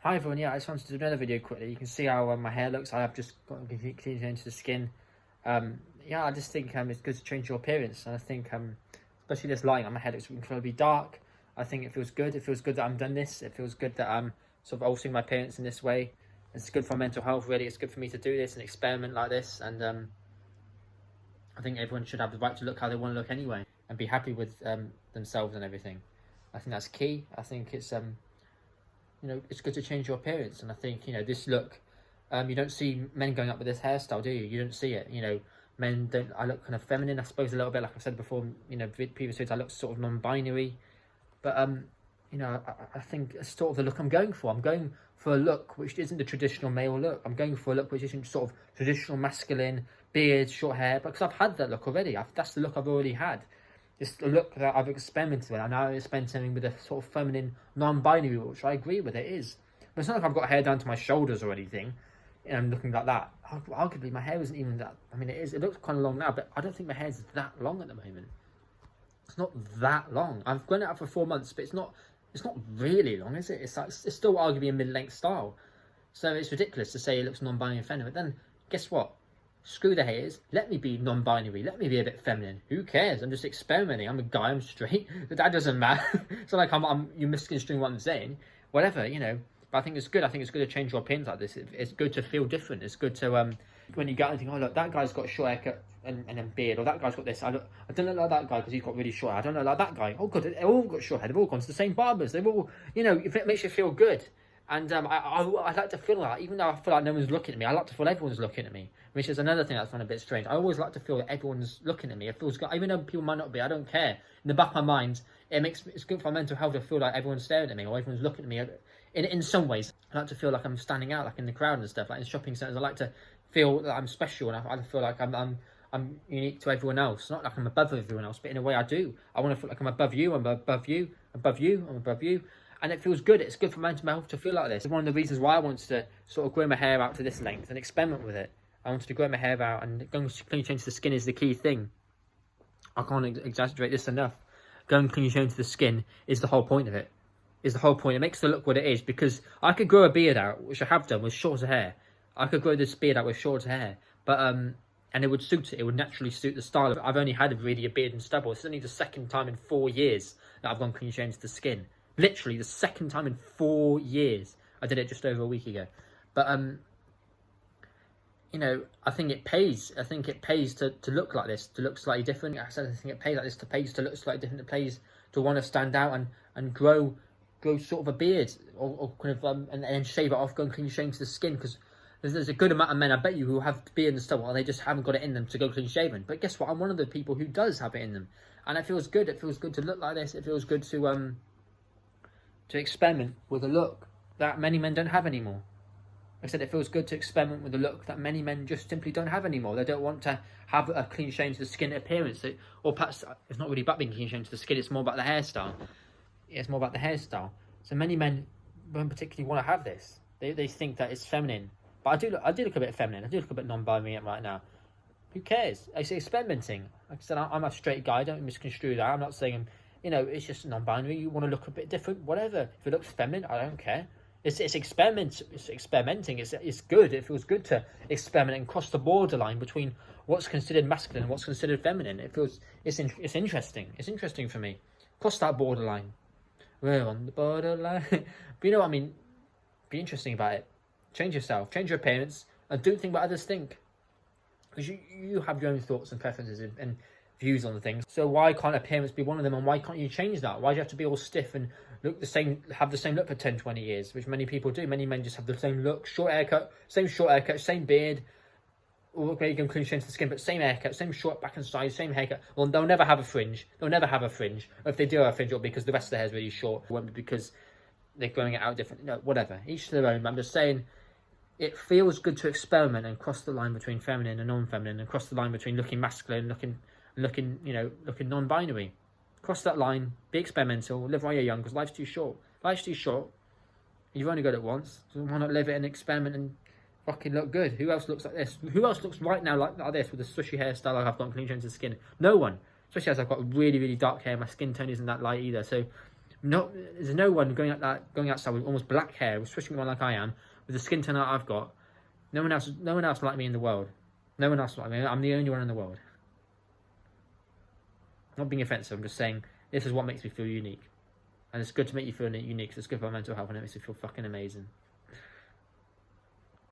Hi everyone, yeah, I just wanted to do another video quickly. You can see how my hair looks. I have just got clean into the skin. Yeah, I just think it's good to change your appearance, and I think especially this lighting on my head, it's incredibly dark. I think it feels good. It feels good that I'm done this. It feels good that I'm sort of altering my appearance in this way. It's good for mental health, really. It's good for me to do this and experiment like this, and I think everyone should have the right to look how they want to look anyway, and be happy with themselves and everything. I think that's key. I think it's it's good to change your appearance. And I think, this look, you don't see men going up with this hairstyle, do you? You don't see it. Men don't, I look kind of feminine, I suppose, a little bit, like I've said before, previous videos, I look sort of non-binary. But, I think it's sort of the look I'm going for. I'm going for a look which isn't the traditional male look. I'm going for a look which isn't sort of traditional masculine, beard, short hair, because I've had that look already. That's the look I've already had. It's the look that I've experimented with. I'm now experimenting with a sort of feminine, non-binary, which I agree with, it is. But it's not like I've got hair down to my shoulders or anything, and I'm looking like that. Arguably, my hair isn't even that. I mean, it is. It looks kind of long now, but I don't think my hair's that long at the moment. It's not that long. I've grown it out for 4 months, but it's not really long, is it? It's still arguably a mid-length style. So it's ridiculous to say it looks non-binary and feminine. But then, guess what? Screw the haters. Let me be non-binary. Let me be a bit feminine. Who cares? I'm just experimenting. I'm a guy. I'm straight. But that doesn't matter. It's not like you're misconstruing what I'm saying. Whatever, But I think it's good. I think it's good to change your opinions like this. It's good to feel different. It's good to when you go and think, oh look, that guy's got a short haircut and then beard, or that guy's got this. I don't look like that guy because he's got really short hair. I don't look like that guy. Oh good, they've all got short hair. They've all gone to the same barbers. They've all, if it makes you feel good. And I like to feel that, even though I feel like no one's looking at me, I like to feel everyone's looking at me, which is another thing that's found a bit strange. I always like to feel that everyone's looking at me. It feels good, even though people might not be. I don't care. In the back of my mind, it's good for my mental health to feel like everyone's staring at me or everyone's looking at me. In some ways, I like to feel like I'm standing out, like in the crowd and stuff, like in shopping centres. I like to feel that I'm special, and I feel like I'm unique to everyone else. Not like I'm above everyone else, but in a way I do. I want to feel like I'm above you. I'm above you. Above you. I'm above you. And it feels good. It's good for mental health to feel like this. It's one of the reasons why I wanted to sort of grow my hair out to this length and experiment with it. I wanted to grow my hair out, and going clean change to the skin is the key thing. I can't exaggerate this enough. Going clean change to the skin is the whole point of it. Is the whole point. It makes the look what it is, because I could grow a beard out, which I have done, with shorter hair. I could grow this beard out with shorter hair, but and it would suit it. It would naturally suit the style. I've only had really a beard and stubble. It's only the second time in 4 years that I've gone clean change to the skin. Literally the second time in 4 years. I did it just over a week ago. But I think it pays. I think it pays to look like this, to look slightly different. I said I think it pays like this, pays to look slightly different. It pays to want to stand out and grow sort of a beard, or kind of and then shave it off, go and clean shave to the skin, because there's a good amount of men, I bet you, who have beard and stubble and they just haven't got it in them to go clean shaven. But guess what? I'm one of the people who does have it in them, and it feels good. It feels good to look like this. It feels good to experiment with a look that many men don't have anymore. Like I said, it feels good to experiment with a look that many men just simply don't have anymore. They don't want to have a clean shave to the skin appearance, or perhaps it's not really about being clean shaven to the skin. It's more about the hairstyle. It's more about the hairstyle. So many men don't particularly want to have this. They think that it's feminine. But I do look a bit feminine. I do look a bit non-binary right now. Who cares? I say experimenting. Like I said, I'm a straight guy. Don't misconstrue that. I'm not saying, it's just non-binary. You want to look a bit different, whatever. If it looks feminine, I don't care. It's experimenting. It's good. It feels good to experiment and cross the borderline between what's considered masculine and what's considered feminine. It's interesting. It's interesting for me. Cross that borderline. We're on the borderline. But you know what I mean? Be interesting about it. Change yourself. Change your appearance. And don't think what others think. Because you have your own thoughts and preferences and views on the things. So why can't appearance be one of them? And why can't you change that? Why do you have to be all stiff and look the same, have the same look for 10, 20 years? Which many people do. Many men just have the same look. Short haircut, same beard. Or okay, you can clean change the skin, but same haircut, same short back and side, same haircut. Well, they'll never have a fringe. Or if they do have a fringe, it'll be because the rest of the hair is really short. It won't be because they're growing it out different. Whatever. Each to their own. But I'm just saying, it feels good to experiment and cross the line between feminine and non-feminine, and cross the line between looking masculine and looking non-binary. Cross that line. Be experimental. Live while you're young, because life's too short. Life's too short. You've only got it once. So why not live it and experiment and fucking look good? Who else looks like this? Who else looks right now like this with a swishy hairstyle like I've got clean change to the skin? No one. Especially as I've got really, really dark hair. My skin tone isn't that light either. So There's no one going outside with almost black hair, especially one like I am, with the skin tone that I've got. No one else like me in the world. No one else like me. I'm the only one in the world. I'm not being offensive. I'm just saying this is what makes me feel unique, and it's good to make you feel unique. 'Cause it's good for my mental health, and it makes me feel fucking amazing.